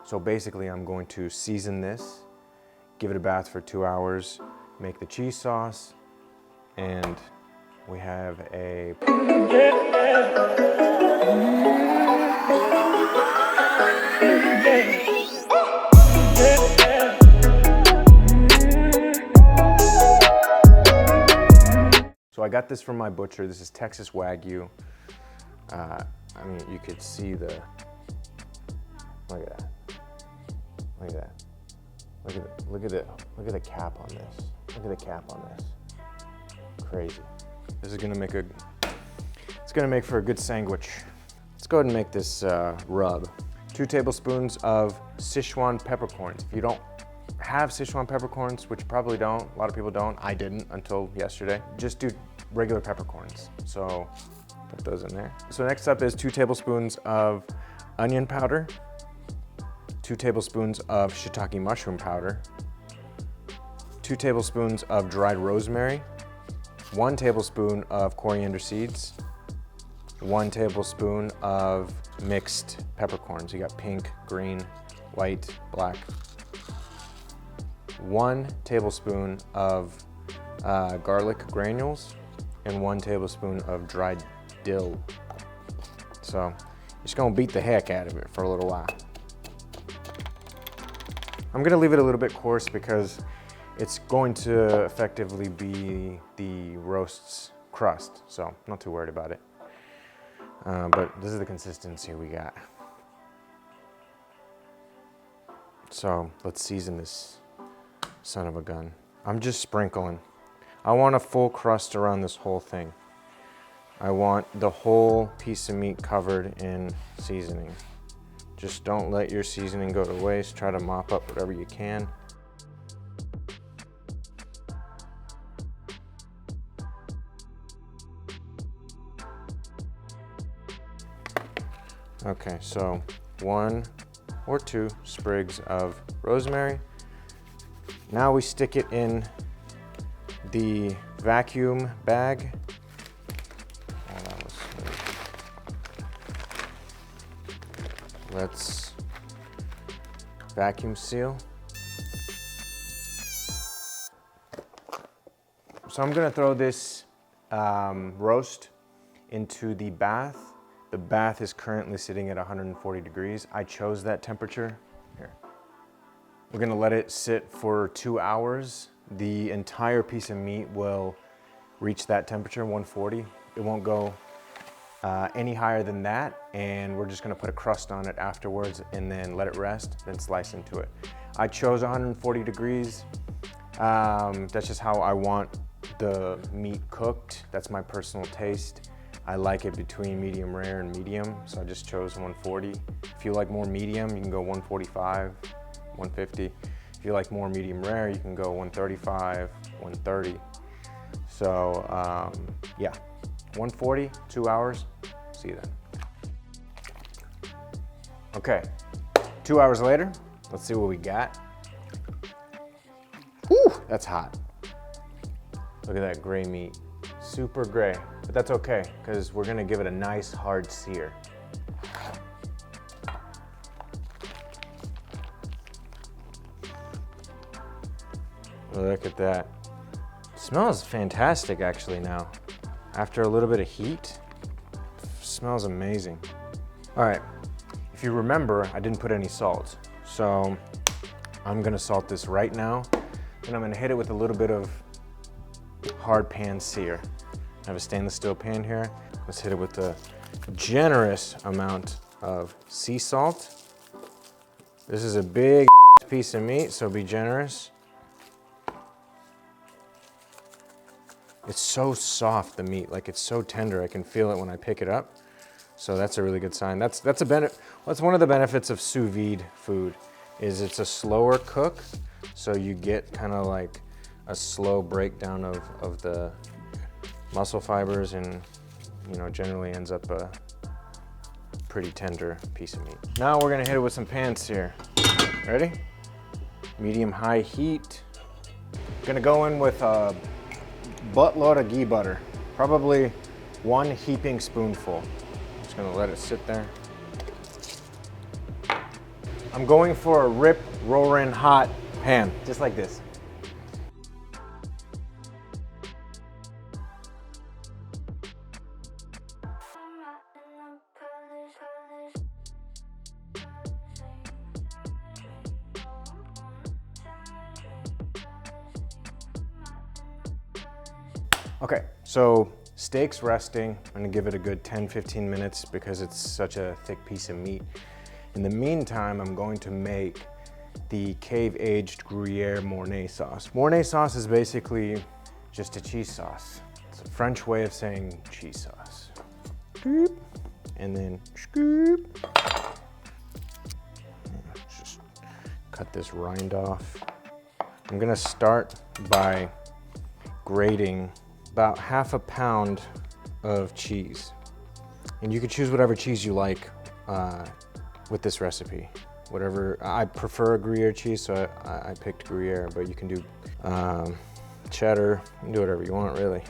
So basically I'm going to season this, give it a bath for 2 hours, make the cheese sauce, and we have a So I got this from my butcher. This is Texas Wagyu. I mean, you could see the, look at that. Look at that. Look at the cap on this. Look at the cap on this. Crazy. This is gonna make it's gonna make for a good sandwich. Let's go ahead and make this rub. 2 tablespoons of Sichuan peppercorns. If you don't have Sichuan peppercorns, which you probably don't, a lot of people don't, I didn't until yesterday, just do regular peppercorns. So put those in there. So next up is 2 tablespoons of onion powder, 2 tablespoons of shiitake mushroom powder, 2 tablespoons of dried rosemary, 1 tablespoon of coriander seeds, 1 tablespoon of mixed peppercorns. You got pink, green, white, black. 1 tablespoon of garlic granules, and 1 tablespoon of dried dill. So just gonna beat the heck out of it for a little while. I'm gonna leave it a little bit coarse because it's going to effectively be the roast's crust, so I'm not too worried about it. But this is the consistency we got. So let's season this son of a gun. I'm just sprinkling. I want a full crust around this whole thing. I want the whole piece of meat covered in seasoning. Just don't let your seasoning go to waste. Try to mop up whatever you can. Okay, so 1 or 2 sprigs of rosemary. Now we stick it in the vacuum bag. Let's vacuum seal. So I'm gonna throw this roast into the bath. The bath is currently sitting at 140 degrees. I chose that temperature. Here. We're gonna let it sit for 2 hours. The entire piece of meat will reach that temperature, 140. It won't go any higher than that, and we're just gonna put a crust on it afterwards and then let it rest, then slice into it. I chose 140 degrees. That's just how I want the meat cooked. That's my personal taste. I like it between medium rare and medium, so I just chose 140. If you like more medium, you can go 145, 150. If you like more medium rare, you can go 135, 130. So yeah, 140, 2 hours, see you then. Okay, 2 hours later, let's see what we got. Whew, that's hot. Look at that gray meat, super gray, but that's okay, because we're gonna give it a nice hard sear. Look at that. Smells fantastic actually now. After a little bit of heat, smells amazing. All right, if you remember, I didn't put any salt. So I'm gonna salt this right now, and I'm gonna hit it with a little bit of hard pan sear. I have a stainless steel pan here. Let's hit it with a generous amount of sea salt. This is a big piece of meat, so be generous. It's so soft, the meat, like it's so tender. I can feel it when I pick it up. So that's a really good sign. That's one of the benefits of sous vide food, is it's a slower cook. So you get kind of like a slow breakdown of the muscle fibers, and generally ends up a pretty tender piece of meat. Now we're gonna hit it with some pan sear. Ready? Medium high heat. Gonna go in with a buttload of ghee butter, probably 1 heaping spoonful. Just gonna let it sit there. I'm I'm going for a rip, roaring hot pan, just like this. Okay, so steak's resting. I'm gonna give it a good 10-15 minutes because it's such a thick piece of meat. In the meantime, I'm going to make the cave-aged Gruyere Mornay sauce. Mornay sauce is basically just a cheese sauce. It's a French way of saying cheese sauce. Scoop, and then scoop. Just cut this rind off. I'm gonna start by grating about half a pound of cheese. And you can choose whatever cheese you like with this recipe. Whatever, I prefer Gruyere cheese, so I picked Gruyere, but you can do cheddar, you can do whatever you want, really.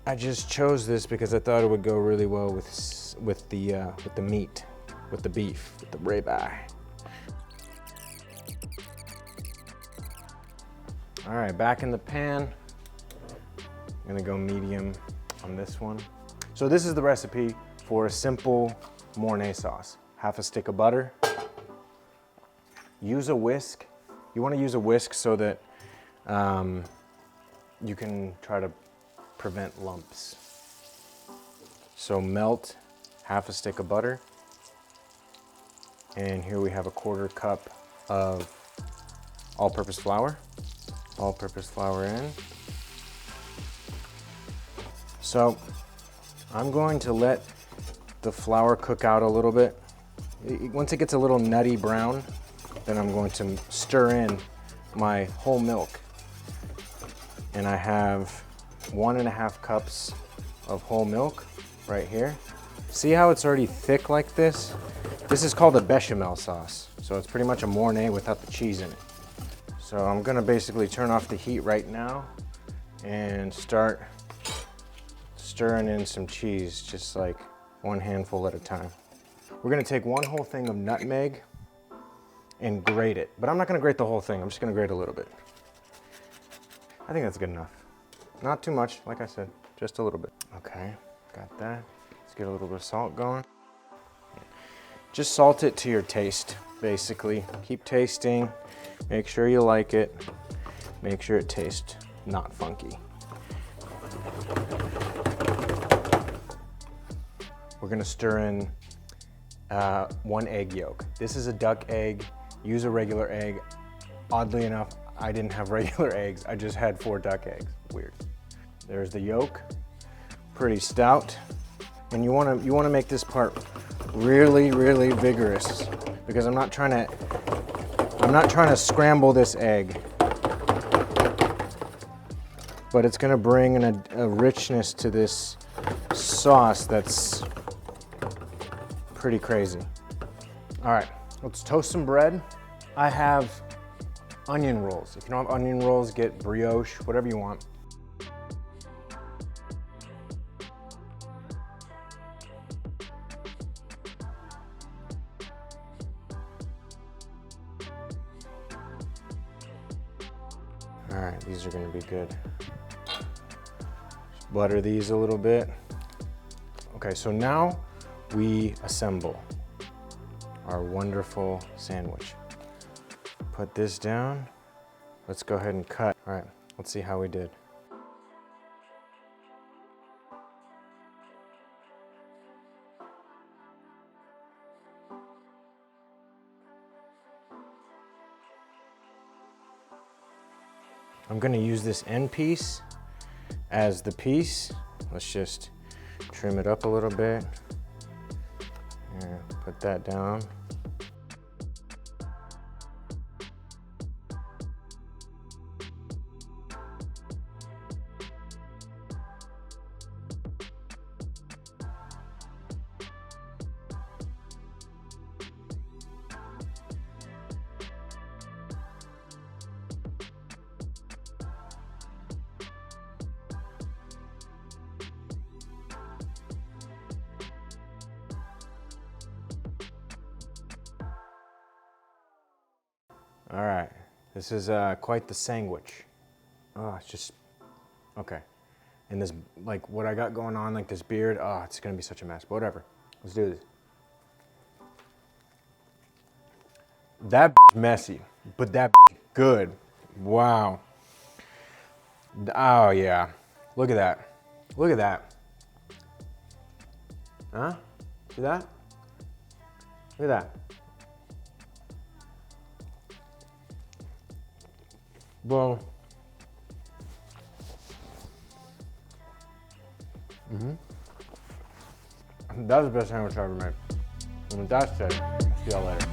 I just chose this because I thought it would go really well with the meat, with the beef, with the ribeye. All right, back in the pan. I'm gonna go medium on this one. So this is the recipe for a simple Mornay sauce. Half a stick of butter. Use a whisk. You wanna use a whisk so that you can try to prevent lumps. So melt half a stick of butter. And here we have a 1/4 cup of all-purpose flour. All-purpose flour in. So I'm going to let the flour cook out a little bit. Once it gets a little nutty brown, then I'm going to stir in my whole milk. And I have 1.5 cups of whole milk right here. See how it's already thick like this? This is called a bechamel sauce. So it's pretty much a Mornay without the cheese in it. So I'm gonna basically turn off the heat right now and start stirring in some cheese, just like one handful at a time. We're gonna take 1 whole thing of nutmeg and grate it. But I'm not gonna grate the whole thing, I'm just gonna grate a little bit. I think that's good enough. Not too much, like I said, just a little bit. Okay, got that. Let's get a little bit of salt going. Just salt it to your taste, basically. Keep tasting, make sure you like it. Make sure it tastes not funky. We're gonna stir in 1 egg yolk. This is a duck egg. Use a regular egg. Oddly enough, I didn't have regular eggs. I just had 4 duck eggs. Weird. There's the yolk. Pretty stout. And you wanna make this part really, really vigorous because I'm not trying to scramble this egg. But it's gonna bring a richness to this sauce that's pretty crazy. All right, let's toast some bread. I have onion rolls. If you don't have onion rolls, get brioche, whatever you want. All right, these are gonna be good. Just butter these a little bit. Okay, so now we assemble our wonderful sandwich. Put this down. Let's go ahead and cut. All right, let's see how we did. I'm gonna use this end piece as the piece. Let's just trim it up a little bit. Yeah, put that down. All right, this is quite the sandwich. Oh, it's just, okay. And this, like what I got going on, like this beard, oh, it's gonna be such a mess, but whatever. Let's do this. That messy, but that good. Wow. Oh yeah, look at that. Look at that. Huh? See that? Look at that. Well, that's the best sandwich I ever made. And with that said, see y'all later.